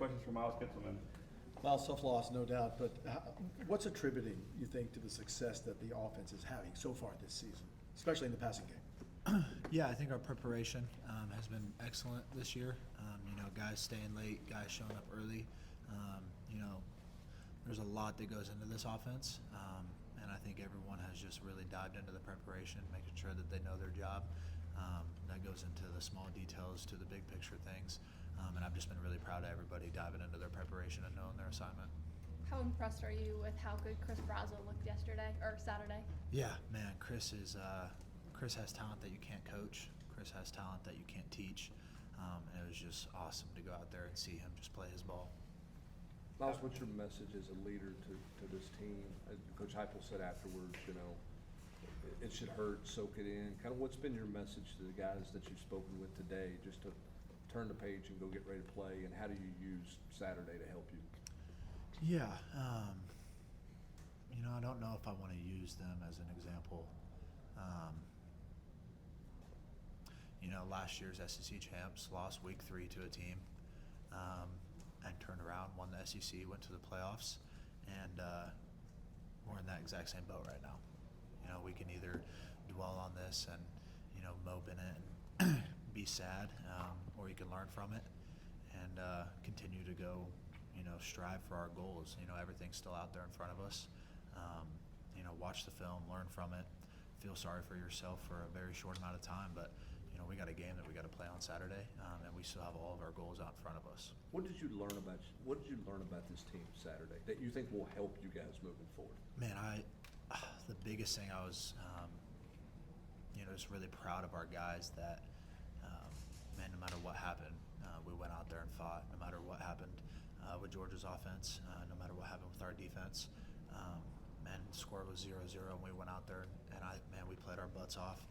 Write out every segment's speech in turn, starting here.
questions for Miles Kitselman. Miles, tough loss, no doubt, but what's attributing, you think, to the success that the offense is having so far this season, especially in the passing game? Yeah, I think our preparation has been excellent this year. Guys staying late, guys showing up early. There's a lot that goes into this offense, and I think everyone has just really dived into the preparation, making sure that they know their job. That goes into the small details to the big picture things, and I've just been really proud of everybody diving into their preparation and knowing their assignment. How impressed are you with how good Chris Brazo looked yesterday or Saturday? Yeah, man, Chris has talent that you can't coach. Chris has talent that you can't teach. And it was just awesome to go out there and see him just play his ball. Miles, what's your message as a leader to this team? Coach Heupel said afterwards, it should hurt, soak it in. Kind of what's been your message to the guys that you've spoken with today, just to turn the page and go get ready to play, and how do you use Saturday to help you? Yeah, I don't know if I want to use them as an example. Last year's SEC champs lost week 3 to a team and turned around, won the SEC, went to the playoffs, and we're in that exact same boat right now. We can either dwell on this and, mope in it and be sad, or you can learn from it and continue to go, strive for our goals. Everything's still out there in front of us. Watch the film, learn from it, feel sorry for yourself for a very short amount of time, but we got a game that we got to play on Saturday, and we still have all of our goals out in front of us. What did you learn about this team Saturday that you think will help you guys moving forward? Man, the biggest thing I was, just really proud of our guys that, no matter what happened, we went out there and fought. No matter what happened with Georgia's offense, no matter what happened with our defense, the score was 0-0, and we went out there and we played our butts off.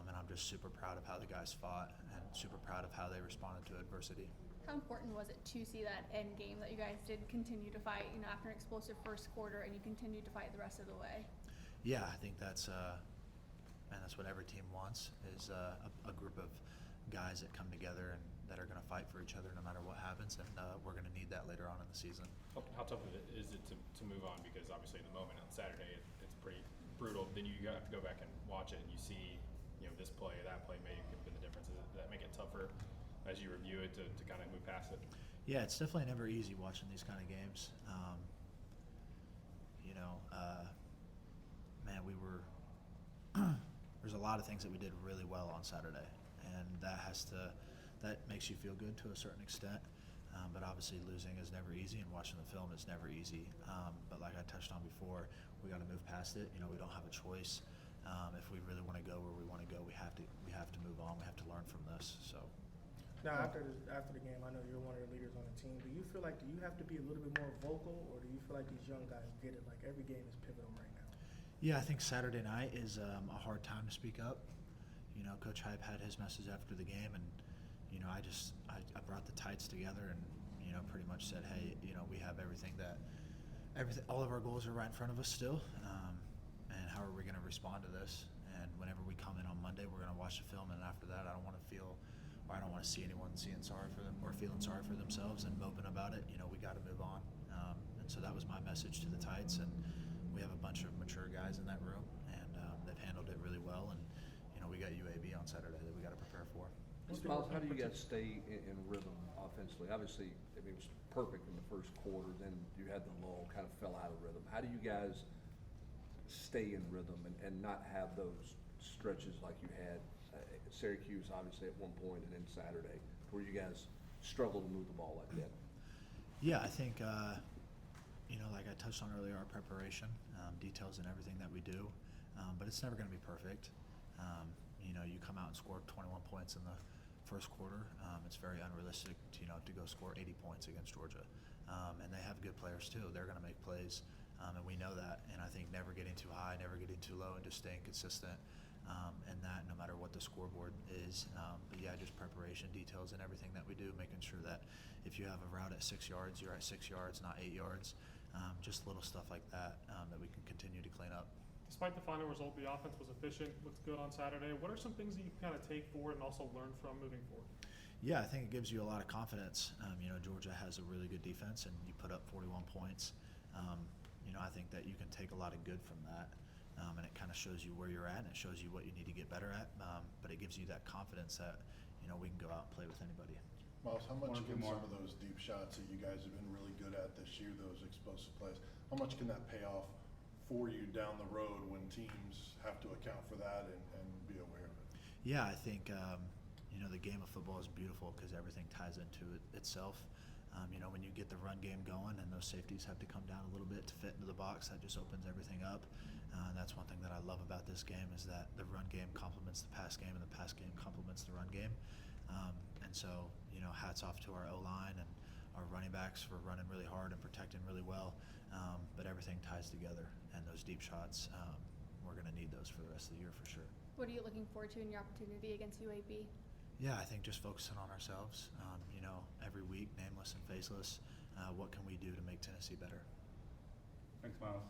And I'm just super proud of how the guys fought and super proud of how they responded to adversity. How important was it to see that end game that you guys did continue to fight, after an explosive first quarter, and you continued to fight the rest of the way? Yeah, I think that's what every team wants, is a group of guys that come together and that are going to fight for each other no matter what happens, and we're going to need that later on in the season. How tough is it to move on? Because obviously in the moment on Saturday it's pretty brutal. Then you have to go back and watch it and you see this play or that play may have been the difference. Does that make it tougher as you review it to kind of move past it? Yeah, it's definitely never easy watching these kind of games. We were there's a lot of things that we did really well on Saturday, and that makes you feel good to a certain extent. But obviously losing is never easy, and watching the film is never easy. But like I touched on before, we got to move past it. We don't have a choice. If we really want to go where we want to go, we have to move on. We have to learn from this. So. Now, after the game, I know you're one of the leaders on the team. Do you have to be a little bit more vocal, or do you feel like these young guys get it? Like every game is pivotal right now. Yeah, I think Saturday night is a hard time to speak up. Coach Hype had his message after the game, and I brought the tights together and pretty much said, hey, we have everything. All of our goals are right in front of us still. And how are we going to respond to this? And whenever we come in on Monday, we're going to watch the film, and after that, I don't want to see anyone feeling sorry for themselves and moping about it. We got to move on. And so that was my message to the Tights, and we have a bunch of mature guys in that room, and they've handled it really well. And we got UAB on Saturday that we got to prepare for. Miles, how do you guys stay in rhythm offensively? Obviously, it was perfect in the first quarter. Then you had the lull, kind of fell out of rhythm. How do you guys stay in rhythm and not have those stretches like you had Syracuse, obviously, at one point, and then Saturday, where you guys struggle to move the ball like that? Yeah, I think, like I touched on earlier, our preparation, details in everything that we do, but it's never going to be perfect. You come out and score 21 points in the first quarter. It's very unrealistic to go score 80 points against Georgia. And they have good players too. They're going to make plays, and we know that. And I think never getting too high, never getting too low, and just staying consistent. And that no matter what the scoreboard is. But yeah, just preparation, details, and everything that we do, making sure that if you have a route at 6 yards, you're at 6 yards, not 8 yards. Just little stuff like that that we can continue to clean up. Despite the final result, the offense was efficient, looked good on Saturday. What are some things that you can kind of take forward and also learn from moving forward? Yeah, I think it gives you a lot of confidence. Georgia has a really good defense, and you put up 41 points. I think that you can take a lot of good from that, and it kind of shows you where you're at, and it shows you what you need to get better at. But it gives you that confidence that we can go out and play with anybody. Miles, how much Wanna do can more. some of those deep shots that you guys have been really good at this year, those explosive plays, how much can that pay off for you down the road when teams have to account for that and be aware of it? Yeah, I think the game of football is beautiful because everything ties into it itself. When you get the run game going and those safeties have to come down a little bit to fit into the box, that just opens everything up. And that's one thing that I love about this game is that the run game complements the pass game and the pass game complements the run game. And so, hats off to our O-line and our running backs for running really hard and protecting really well. But everything ties together, and those deep shots, we're going to need those for the rest of the year for sure. What are you looking forward to in your opportunity against UAB? Yeah, I think just focusing on ourselves. Every week, nameless and faceless, what can we do to make Tennessee better? Thanks, Miles.